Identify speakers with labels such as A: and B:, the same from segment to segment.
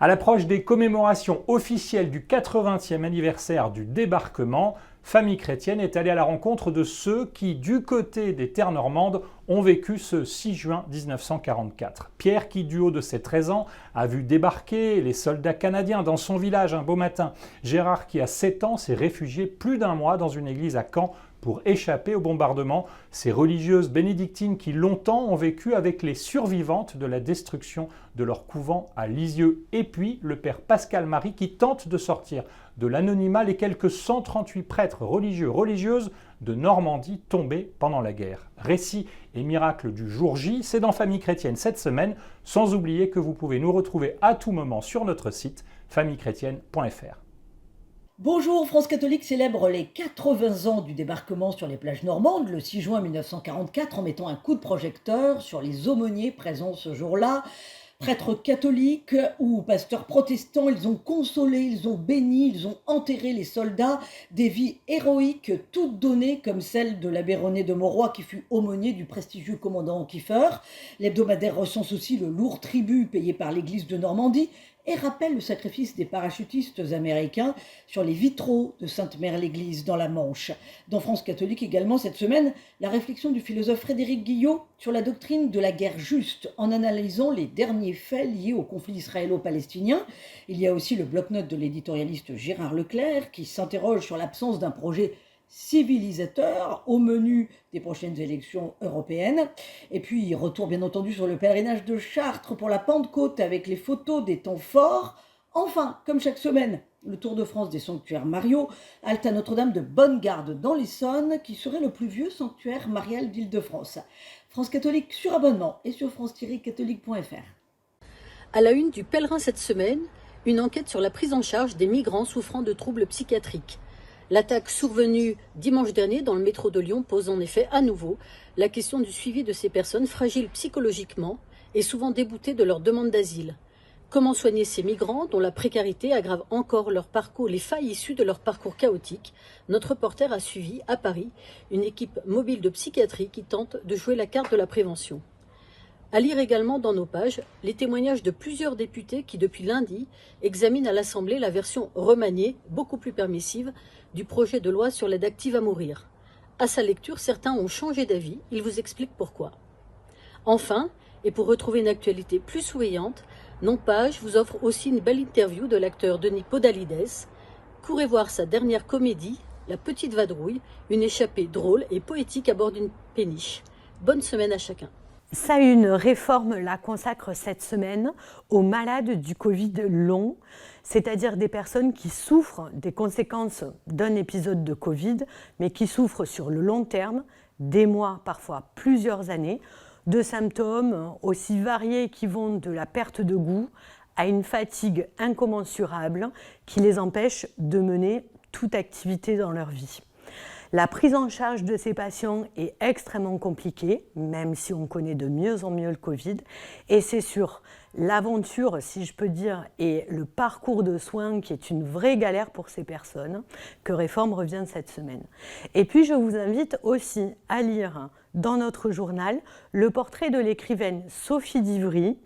A: À l'approche des commémorations officielles du 80e anniversaire du débarquement, Famille Chrétienne est allée à la rencontre de ceux qui, du côté des terres normandes, ont vécu ce 6 juin 1944. Pierre, qui du haut de ses 13 ans, a vu débarquer les soldats canadiens dans son village un beau matin. Gérard, qui a 7 ans, s'est réfugié plus d'un mois dans une église à Caen pour échapper au bombardement. Ces religieuses bénédictines qui longtemps ont vécu avec les survivantes de la destruction de leur couvent à Lisieux. Et puis le père Pascal Marie qui tente de sortir de l'anonymat les quelques 138 prêtres religieuses de Normandie tombés pendant la guerre. Récits et miracles du jour J, c'est dans Famille Chrétienne cette semaine, sans oublier que vous pouvez nous retrouver à tout moment sur notre site famillechrétienne.fr.
B: Bonjour, France catholique célèbre les 80 ans du débarquement sur les plages normandes le 6 juin 1944 en mettant un coup de projecteur sur les aumôniers présents ce jour-là. Prêtres catholiques ou pasteurs protestants, ils ont consolé, ils ont béni, ils ont enterré les soldats, des vies héroïques toutes données comme celle de l'abbé René de Mauroy qui fut aumônier du prestigieux commandant Kiefer. L'hebdomadaire recense aussi le lourd tribut payé par l'église de Normandie et rappelle le sacrifice des parachutistes américains sur les vitraux de Sainte-Mère-l'Église dans la Manche. Dans France catholique également cette semaine, la réflexion du philosophe Frédéric Guillot sur la doctrine de la guerre juste en analysant les derniers faits liés au conflit israélo-palestinien. Il y a aussi le bloc-notes de l'éditorialiste Gérard Leclerc qui s'interroge sur l'absence d'un projet civilisateur au menu des prochaines élections européennes. Et puis, retour bien entendu sur le pèlerinage de Chartres pour la Pentecôte avec les photos des temps forts. Enfin, comme chaque semaine, le Tour de France des sanctuaires mariaux, halte à Notre-Dame de Bonnegarde dans l'Essonne, qui serait le plus vieux sanctuaire marial d'Île-de-France. France catholique sur abonnement et sur france-catholique.fr.
C: À la une du Pèlerin cette semaine, une enquête sur la prise en charge des migrants souffrant de troubles psychiatriques. L'attaque survenue dimanche dernier dans le métro de Lyon pose en effet à nouveau la question du suivi de ces personnes fragiles psychologiquement et souvent déboutées de leur demande d'asile. Comment soigner ces migrants dont la précarité aggrave encore leur parcours, les failles issues de leur parcours chaotique? Notre reporter a suivi à Paris une équipe mobile de psychiatrie qui tente de jouer la carte de la prévention. À lire également dans nos pages les témoignages de plusieurs députés qui, depuis lundi, examinent à l'Assemblée la version remaniée, beaucoup plus permissive, du projet de loi sur l'aide active à mourir. À sa lecture, certains ont changé d'avis, ils vous expliquent pourquoi. Enfin, et pour retrouver une actualité plus souriante, nos pages vous offrent aussi une belle interview de l'acteur Denis Podalides. Courez voir sa dernière comédie, La Petite Vadrouille, une échappée drôle et poétique à bord d'une péniche. Bonne semaine à chacun.
D: Ça, une réforme la consacre cette semaine aux malades du Covid long, c'est-à-dire des personnes qui souffrent des conséquences d'un épisode de Covid, mais qui souffrent sur le long terme, des mois, parfois plusieurs années, de symptômes aussi variés qui vont de la perte de goût à une fatigue incommensurable qui les empêche de mener toute activité dans leur vie. La prise en charge de ces patients est extrêmement compliquée, même si on connaît de mieux en mieux le Covid. Et c'est sur l'aventure, si je peux dire, et le parcours de soins qui est une vraie galère pour ces personnes que Réforme revient cette semaine. Et puis je vous invite aussi à lire dans notre journal le portrait de l'écrivaine Sophie d'Ivry,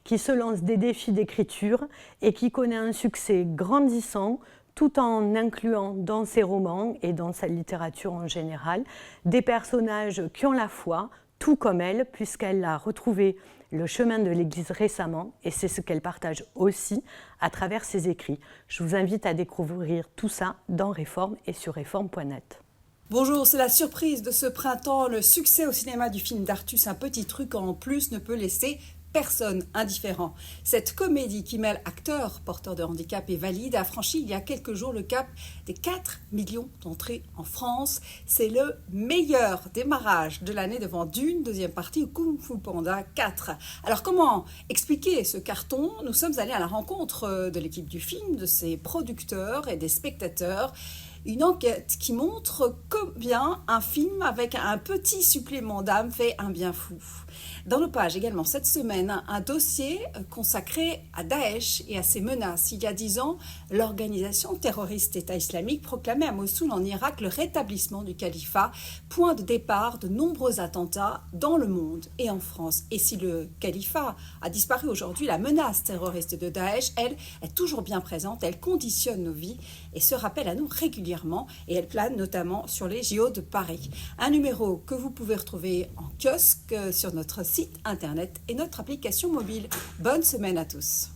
D: qui se lance des défis d'écriture et qui connaît un succès grandissant, tout en incluant dans ses romans et dans sa littérature en général des personnages qui ont la foi, tout comme elle, puisqu'elle a retrouvé le chemin de l'Église récemment, et c'est ce qu'elle partage aussi à travers ses écrits. Je vous invite à découvrir tout ça dans Réforme et sur réforme.net.
E: Bonjour, c'est la surprise de ce printemps. Le succès au cinéma du film d'Artus, Un petit truc en plus, ne peut laisser personne indifférent. Cette comédie qui mêle acteurs, porteurs de handicap et valides a franchi il y a quelques jours le cap des 4 millions d'entrées en France. C'est le meilleur démarrage de l'année devant Dune, deuxième partie, ou Kung Fu Panda 4. Alors comment expliquer ce carton? Nous sommes allés à la rencontre de l'équipe du film, de ses producteurs et des spectateurs. Une enquête qui montre combien un film avec un petit supplément d'âme fait un bien fou. Dans nos pages également cette semaine, un dossier consacré à Daesh et à ses menaces. Il y a 10 ans, l'organisation terroriste État islamique proclamait à Mossoul en Irak le rétablissement du califat, point de départ de nombreux attentats dans le monde et en France. Et si le califat a disparu aujourd'hui, la menace terroriste de Daesh, elle, est toujours bien présente, elle conditionne nos vies et se rappelle à nous régulièrement et elle plane notamment sur les JO de Paris. Un numéro que vous pouvez retrouver en kiosque sur notre site internet et notre application mobile. Bonne semaine à tous.